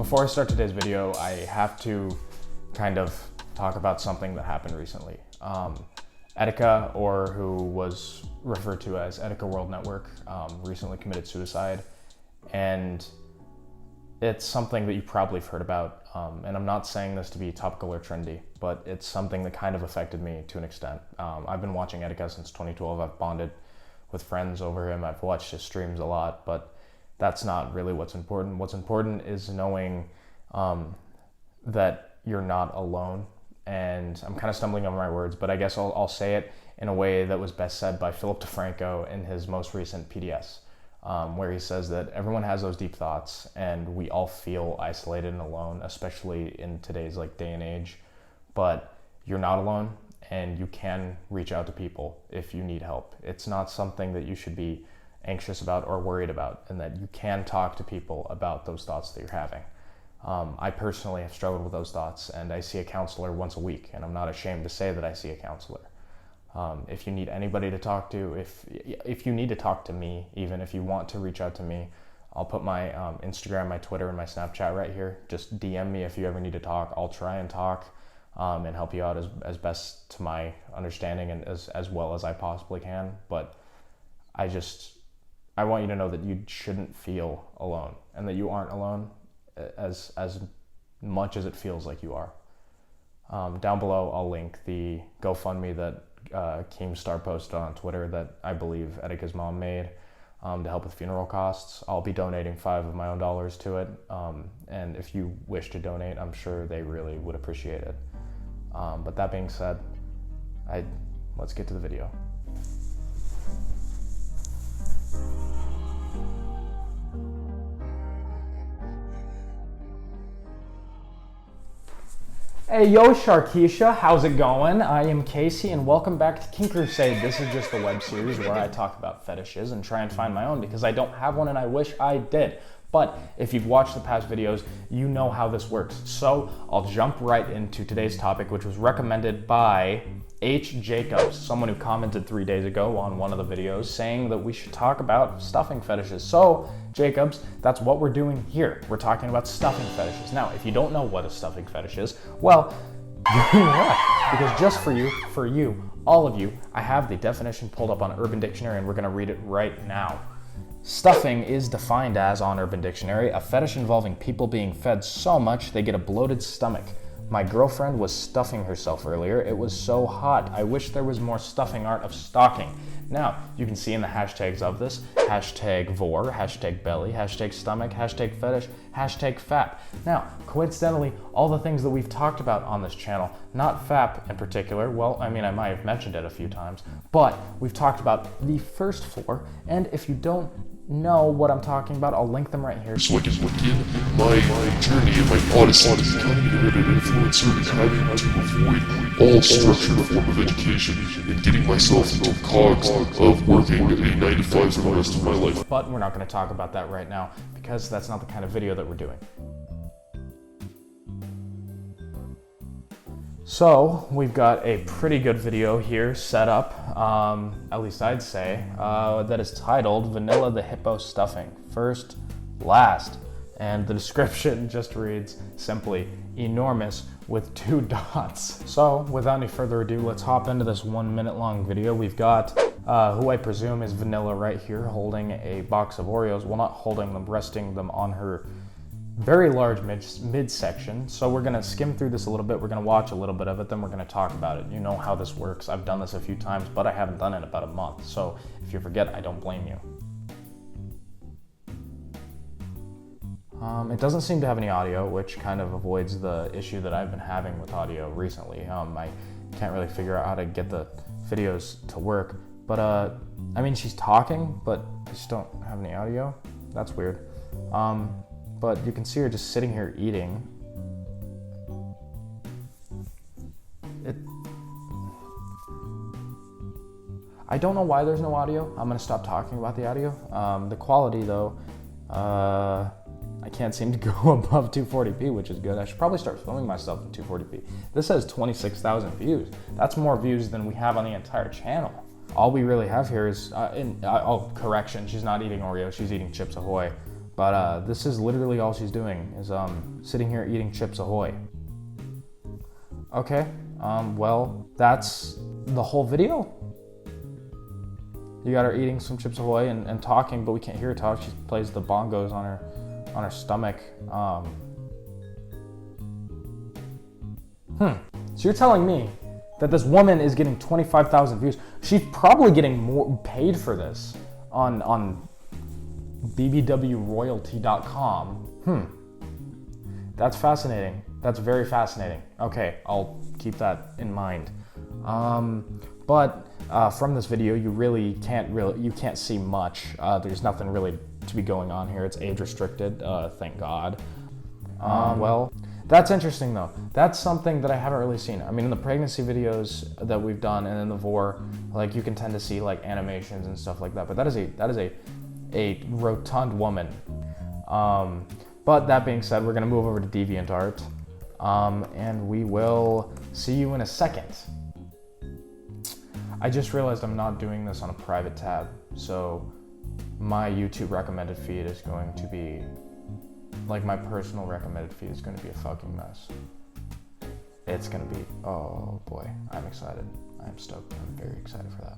Before I start today's video, I have to kind of talk about something that happened recently. Etika, or who was referred to as Etika World Network, recently committed suicide. And it's something that you probably have heard about. And I'm not saying this to be topical or trendy, but it's something that kind of affected me to an extent. I've been watching Etika since 2012. I've bonded with friends over him. I've watched his streams a lot, but that's not really what's important. What's important is knowing that you're not alone. And I'm kind of stumbling over my words, but I guess I'll say it in a way that was best said by Philip DeFranco in his most recent PDS, where he says that everyone has those deep thoughts and we all feel isolated and alone, especially in today's day and age, but you're not alone and you can reach out to people if you need help. It's not something that you should be anxious about or worried about, and that you can talk to people about those thoughts that you're having. I personally have struggled with those thoughts, and I see a counselor once a week, and I'm not ashamed to say that I see a counselor. If you need anybody to talk to, if you need to talk to me, even if you want to reach out to me, I'll put my Instagram, my Twitter, and my Snapchat right here. Just DM me if you ever need to talk. I'll try and talk and help you out as best to my understanding and as well as I possibly can. But I want you to know that you shouldn't feel alone, and that you aren't alone as much as it feels like you are. Down below, I'll link the GoFundMe that Keemstar posted on Twitter that I believe Etika's mom made to help with funeral costs. I'll be donating $5 of my own dollars to it, and if you wish to donate, I'm sure they really would appreciate it. But that being said, let's get to the video. Hey, yo, Sharkeisha, how's it going? I am Casey, and welcome back to KinkCrusade. This is just a web series where I talk about fetishes and try and find my own, because I don't have one and I wish I did. But if you've watched the past videos, you know how this works. So I'll jump right into today's topic, which was recommended by H. Jacobs, someone who commented 3 days ago on one of the videos saying that we should talk about stuffing fetishes. So Jacobs, that's what we're doing here. We're talking about stuffing fetishes. Now, if you don't know what a stuffing fetish is, well, you're in luck, because just for you, all of you, I have the definition pulled up on Urban Dictionary, and we're gonna read it right now. Stuffing is defined as, on Urban Dictionary, a fetish involving people being fed so much they get a bloated stomach. My girlfriend was stuffing herself earlier. It was so hot. I wish there was more stuffing art of stocking. Now, you can see in the hashtags of this, hashtag vor, hashtag belly, hashtag stomach, hashtag fetish, hashtag fap. Now, coincidentally, all the things that we've talked about on this channel, not fap in particular, well, I mean, I might have mentioned it a few times, but we've talked about the first four, and if you don't know what I'm talking about, I'll link them right here. So I can begin my journey and my odyssey of becoming an internet influencer and having to avoid all structured form of education and getting myself into the cogs of working a 9 to 5 for the rest of my life. But we're not going to talk about that right now, because that's not the kind of video that we're doing. So we've got a pretty good video here set up, at least I'd say, that is titled Vanilla the Hippo Stuffing, First, Last. And the description just reads simply, enormous with 2 dots. So without any further ado, let's hop into this 1 minute long video. We've got who I presume is Vanilla right here holding a box of Oreos. Well, not holding them, resting them on her very large midsection. So we're gonna skim through this a little bit. We're gonna watch a little bit of it, then we're gonna talk about it. You know how this works. I've done this a few times, but I haven't done it in about a month. So if you forget, I don't blame you. It doesn't seem to have any audio, which kind of avoids the issue that I've been having with audio recently. I can't really figure out how to get the videos to work. But I mean, she's talking, but I just don't have any audio. That's weird. But you can see her just sitting here eating. I don't know why there's no audio. I'm gonna stop talking about the audio. The quality though, I can't seem to go above 240p, which is good. I should probably start filming myself in 240p. This has 26,000 views. That's more views than we have on the entire channel. All we really have here is, correction, she's not eating Oreos, she's eating Chips Ahoy. But this is literally all she's doing, is sitting here eating Chips Ahoy. Okay, well, that's the whole video. You got her eating some Chips Ahoy and talking, but we can't hear her talk. She plays the bongos on her stomach. So you're telling me that this woman is getting 25,000 views? She's probably getting more paid for this on bbwroyalty.com. That's fascinating. That's very fascinating. Okay, I'll keep that in mind. But from this video, you can't see much. There's nothing really to be going on here. It's age restricted, thank God. Well, that's interesting though. That's something that I haven't really seen. I mean, in the pregnancy videos that we've done and in the vor, like you can tend to see like animations and stuff like that. But that is a rotund woman. But that being said, we're gonna move over to DeviantArt, and we will see you in a second. I just realized I'm not doing this on a private tab, so my YouTube recommended feed is going to be, like my personal recommended feed is going to be a fucking mess. It's going to be, oh boy, I'm excited. I'm stoked. I'm very excited for that.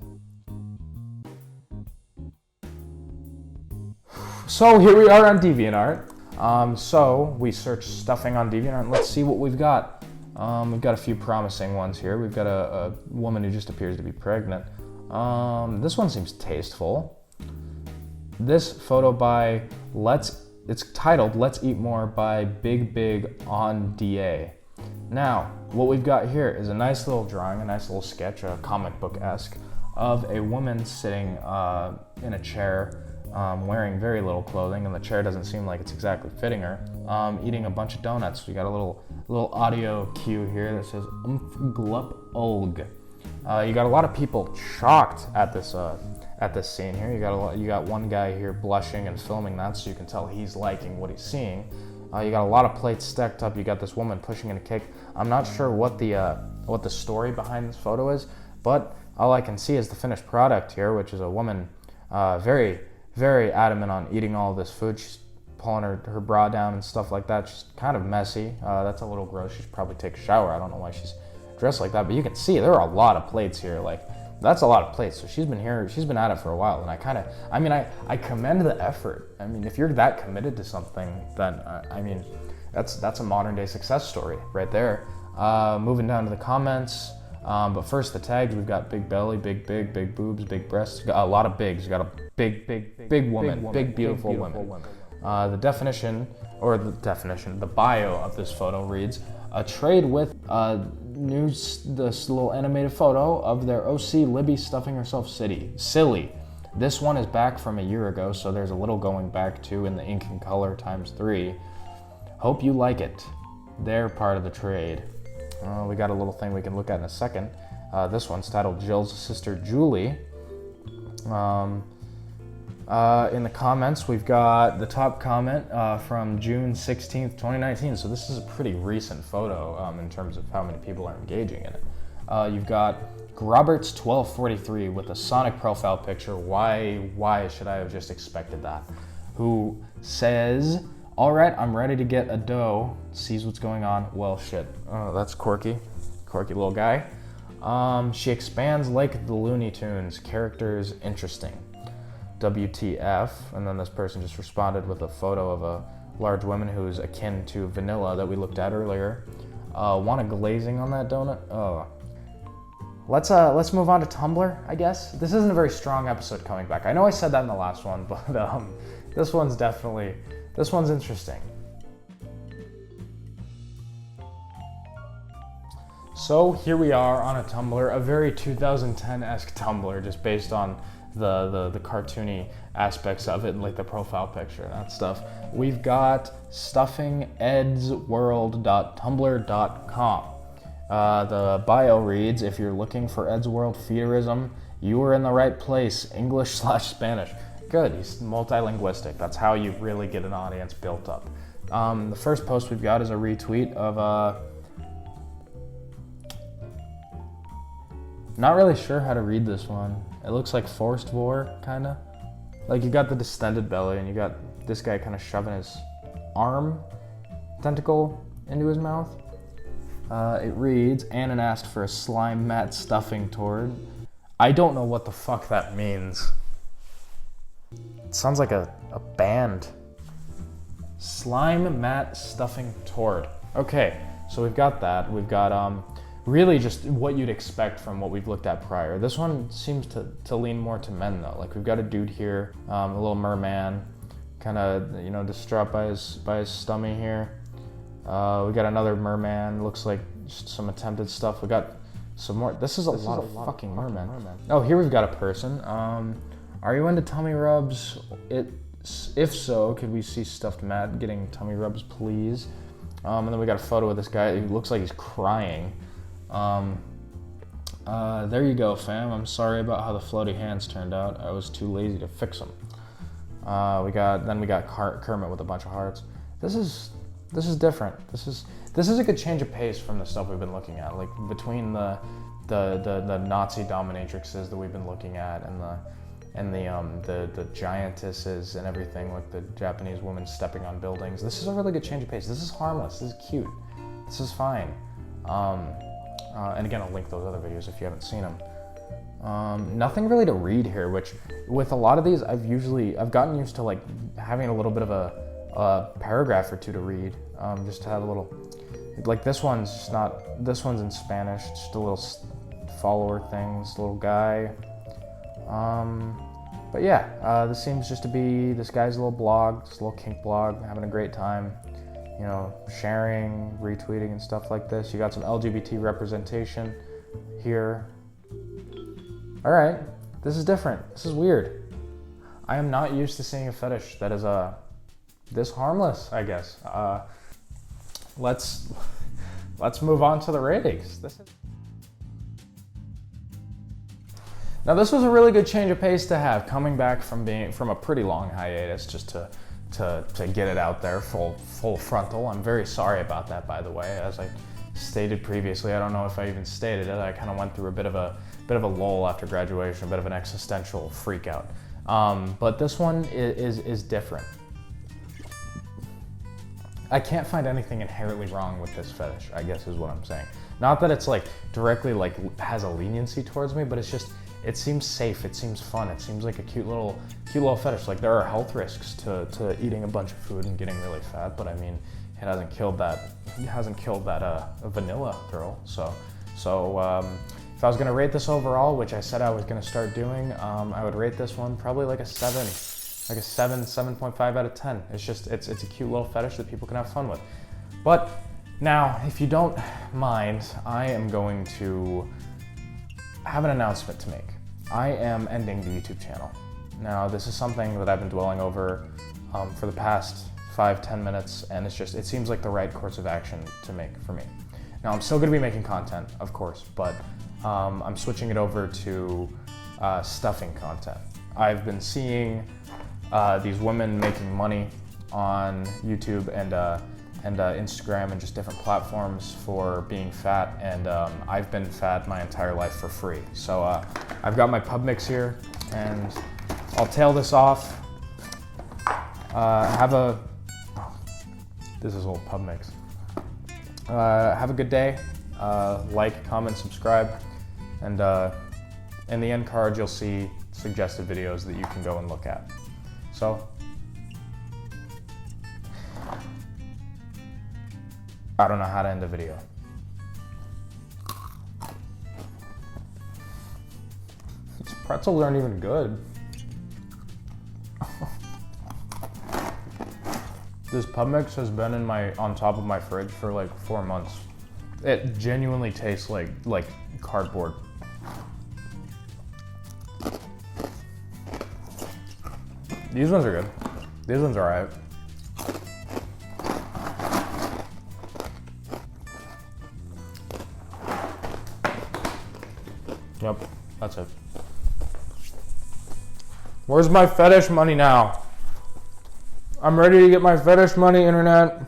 So here we are on DeviantArt. So we search stuffing on DeviantArt and let's see what we've got. We've got a few promising ones here. We've got a woman who just appears to be pregnant. This one seems tasteful. This photo by it's titled Let's Eat More by Big on DA. Now, what we've got here is a nice little drawing, a nice little sketch, comic book-esque, of a woman sitting in a chair, wearing very little clothing, and the chair doesn't seem like it's exactly fitting her, eating a bunch of donuts. We got a little audio cue here that says glup olg. You got a lot of people shocked at this scene here. You got one guy here blushing and filming that, so you can tell he's liking what he's seeing. You got a lot of plates stacked up. You got this woman pushing in a cake. I'm not sure what the story behind this photo is, but all I can see is the finished product here, which is a woman very, very adamant on eating all this food. She's pulling her bra down and stuff like that. She's kind of messy. That's a little gross. She should probably take a shower. I don't know why she's dressed like that, but you can see there are a lot of plates here. Like, that's a lot of plates. So she's been at it for a while, and I commend the effort. I mean, if you're that committed to something, then that's a modern day success story right there. Moving down to the comments, but first the tags. We've got big belly, big boobs, big breasts. We've got a lot of bigs. We got a big woman, big beautiful woman. The bio of this photo reads, a trade with this little animated photo of their OC Libby stuffing herself silly. This one is back from a year ago, so there's a little going back to in the ink and color ×3. Hope you like it. They're part of the trade. We got a little thing we can look at in a second. This one's titled Jill's sister Julie. In the comments, we've got the top comment from June 16th, 2019. So this is a pretty recent photo in terms of how many people are engaging in it. You've got Roberts1243 with a Sonic profile picture. Why should I have just expected that? Who says, all right, I'm ready to get a dough. Sees what's going on. Well, shit. Oh, that's quirky little guy. She expands like the Looney Tunes. Characters interesting. WTF, and then this person just responded with a photo of a large woman who's akin to vanilla that we looked at earlier. Want a glazing on that donut? Oh. Let's move on to Tumblr, I guess. This isn't a very strong episode coming back. I know I said that in the last one, but this one's interesting. So here we are on a Tumblr, a very 2010-esque Tumblr, just based on the cartoony aspects of it, and like the profile picture and that stuff. We've got stuffingedsworld.tumblr.com. The bio reads, if you're looking for Ed's World feederism, you are in the right place. English/Spanish. Good, he's multilinguistic. That's how you really get an audience built up. The first post we've got is a retweet of not really sure how to read this one. It looks like forced vor, kinda. Like you got the distended belly and you got this guy kind of shoving his arm tentacle into his mouth. It reads, Annan asked for a slime mat stuffing toward. I don't know what the fuck that means. It sounds like a band. Slime mat stuffing toward. Okay, so we've got that. We've got really just what you'd expect from what we've looked at prior. This one seems to lean more to men though. Like we've got a dude here, a little merman, kind of distraught by his stomach here. We got another merman. Looks like just some attempted stuff. We got some more. This is a lot of fucking mermen. Oh, here we've got a person. Are you into tummy rubs? If so, could we see stuffed Matt getting tummy rubs, please? And then we got a photo of this guy who looks like he's crying. There you go, fam. I'm sorry about how the floaty hands turned out. I was too lazy to fix them. We got Kermit with a bunch of hearts. This is different. This is a good change of pace from the stuff we've been looking at. Like between the Nazi dominatrixes that we've been looking at and the giantesses and everything, like the Japanese woman stepping on buildings. This is a really good change of pace. This is harmless. This is cute. This is fine. And again, I'll link those other videos if you haven't seen them. Nothing really to read here, which with a lot of these, I've gotten used to like having a little bit of a paragraph or two to read, just to have a little, like this one's in Spanish, just a little follower thing, this little guy. But yeah, this seems just to be this guy's little blog, this little kink blog, having a great time, sharing, retweeting and stuff like this. You got some LGBT representation here. All right, this is different. This is weird. I am not used to seeing a fetish that is this harmless, I guess. Let's move on to the ratings. Now this was a really good change of pace to have, coming back from a pretty long hiatus, just to get it out there full frontal. I'm very sorry about that, by the way. As I stated previously, I don't know if I even stated it, I kind of went through a bit of a lull after graduation, a bit of an existential freak out. But this one is different. I can't find anything inherently wrong with this fetish, I guess is what I'm saying. Not that it's like directly like has a leniency towards me, but it's just, it seems safe, it seems fun, it seems like a cute little fetish. Like there are health risks to eating a bunch of food and getting really fat, but I mean, it hasn't killed that vanilla girl. So if I was gonna rate this overall, which I said I was gonna start doing, I would rate this one probably like a 7.5 out of 10. It's a cute little fetish that people can have fun with. But now, if you don't mind, I am going to have an announcement to make. I am ending the YouTube channel. Now, this is something that I've been dwelling over for the past 5-10 minutes, and it seems like the right course of action to make for me. Now, I'm still gonna be making content, of course, but I'm switching it over to stuffing content. I've been seeing these women making money on YouTube and Instagram and just different platforms for being fat, and I've been fat my entire life for free. So I've got my pub mix here, and I'll tail this off. This is old pub mix. Have a good day. Like, comment, subscribe, and in the end card you'll see suggested videos that you can go and look at. So, I don't know how to end a video. These pretzels aren't even good. This pub mix has been on top of my fridge for like 4 months. It genuinely tastes like cardboard. These ones are good. These ones are alright. Yep, that's it. Where's my fetish money now? I'm ready to get my fetish money, internet.